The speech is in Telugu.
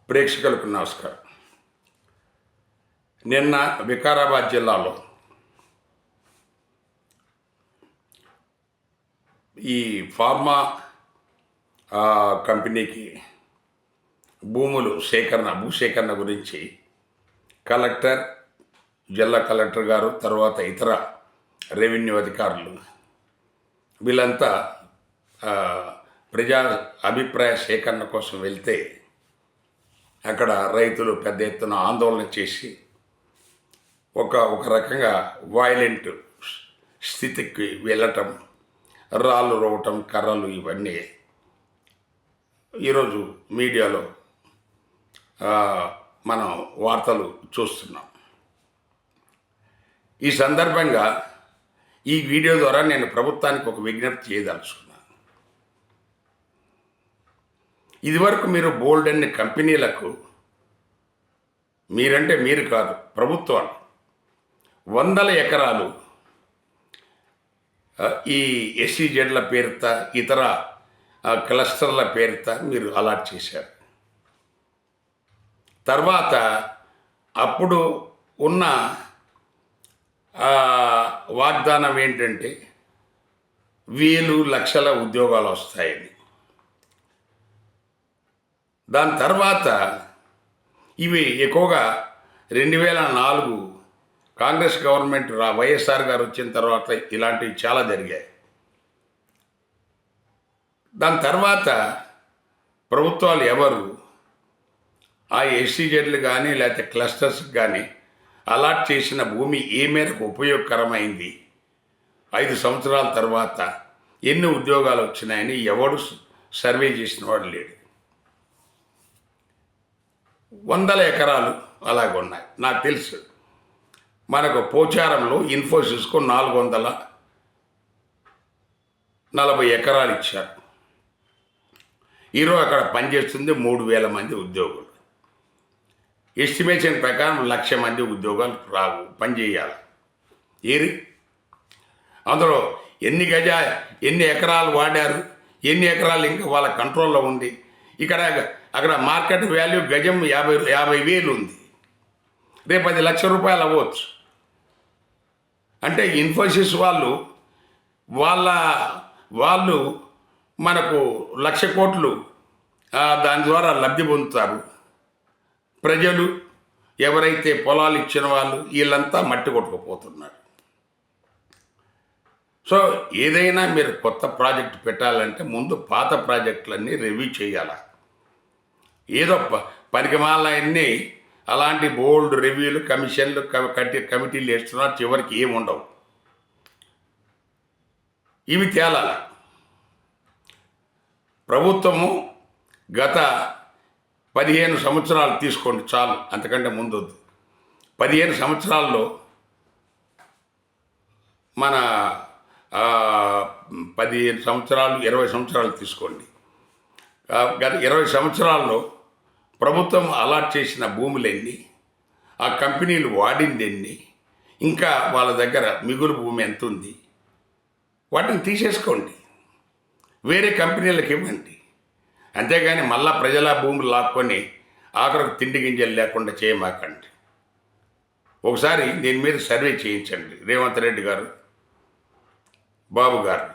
ప్రేక్షకులకు నమస్కారం. నిన్న వికారాబాద్ జిల్లాలో ఈ ఫార్మా కంపెనీకి భూసేకరణ గురించి కలెక్టర్, జిల్లా కలెక్టర్ గారు, తర్వాత ఇతర రెవెన్యూ అధికారులు వీళ్ళంతా ప్రజా అభిప్రాయ సేకరణ కోసం వెళ్తే అక్కడ రైతులు పెద్ద ఎత్తున ఆందోళన చేసి ఒక రకంగా వైలెంట్ స్థితికి వెళ్ళటం, రాళ్ళు రోవటం, కర్రలు ఇవన్నీ ఈరోజు మీడియాలో మనం వార్తలు చూస్తున్నాం. ఈ సందర్భంగా ఈ వీడియో ద్వారా నేను ప్రభుత్వానికి ఒక విజ్ఞప్తి చేయదలుచుకున్నాను. ఇదివరకు మీరు బోల్డ్ అన్ని కంపెనీలకు, మీరంటే మీరు కాదు, ప్రభుత్వాలు 100 ఎకరాలు ఈ ఎస్సీజెడ్ల పేరిట, ఇతర క్లస్టర్ల పేరిట మీరు అలాట్ చేశారు. తర్వాత అప్పుడు ఉన్న వాగ్దానం ఏంటంటే 1,000 లక్షల ఉద్యోగాలు వస్తాయని. దాని తర్వాత ఇవి ఎక్కువగా 2004 కాంగ్రెస్ గవర్నమెంట్ వైఎస్ఆర్ గారు వచ్చిన తర్వాత ఇలాంటివి చాలా జరిగాయి. దాని తర్వాత ప్రభుత్వాలు ఎవరు ఆ ఎస్సీజెడ్లు కానీ లేకపోతే క్లస్టర్స్ కానీ అలాట్ చేసిన భూమి ఏ మేరకు ఉపయోగకరమైంది, 5 సంవత్సరాల తర్వాత ఎన్ని ఉద్యోగాలు వచ్చినాయని ఎవడు సర్వే చేసిన వాడు లేడు. 100 ఎకరాలు అలాగున్నాయి. నాకు తెలుసు, మనకు పోచారంలో ఇన్ఫోసిస్కు 440 ఎకరాలు ఇచ్చారు. ఈరోజు అక్కడ పనిచేస్తుంది 3,000 మంది ఉద్యోగులు. ఎస్టిమేషన్ ప్రకారం 1,00,000 మంది ఉద్యోగాలు రావు, పనిచేయాలి. అందులో ఎన్ని ఎకరాలు వాడారు, ఎన్ని ఎకరాలు ఇంకా వాళ్ళ కంట్రోల్లో ఉంది. అక్కడ మార్కెట్ వాల్యూ గజం 50,000 ఉంది, రేపు 10 లక్షల రూపాయలు అవ్వచ్చు. అంటే ఇన్ఫోసిస్ వాళ్ళు మనకు 1,00,000 కోట్లు దాని ద్వారా లబ్ధి పొందుతారు. ప్రజలు ఎవరైతే పొలాలు ఇచ్చిన వాళ్ళు వీళ్ళంతా మట్టి కొట్టుకుపోతున్నారు. సో ఏదైనా మీరు కొత్త ప్రాజెక్టు పెట్టాలంటే ముందు పాత ప్రాజెక్టులన్నీ రివ్యూ చేయాలి. ఏదో పనికిమాలన్నీ అలాంటి బోల్డ్ రివ్యూలు, కమిషన్లు, కమిటీలు వేస్తున్నారు, చివరికి ఏమి ఉండవు. ఇవి తేలాల. ప్రభుత్వము గత 15 సంవత్సరాలు తీసుకోండి చాలు, అంతకంటే ముందు 15 సంవత్సరాల్లో మన 15 సంవత్సరాలు 20 సంవత్సరాలు తీసుకోండి. గత 20 సంవత్సరాల్లో ప్రభుత్వం అలాట్ చేసిన భూములెన్ని, ఆ కంపెనీలు వాడిందెన్ని, ఇంకా వాళ్ళ దగ్గర మిగులు భూమి ఎంత ఉంది, వాటిని తీసేసుకోండి, వేరే కంపెనీలకు ఇవ్వండి. అంతేగాని మళ్ళా ప్రజల భూములు లాక్కొని ఆఖరికి తిండి గింజలు లేకుండా చేయమాకండి. ఒకసారి దీని మీద సర్వే చేయించండి రేవంత్ రెడ్డి గారు, బాబు గారు.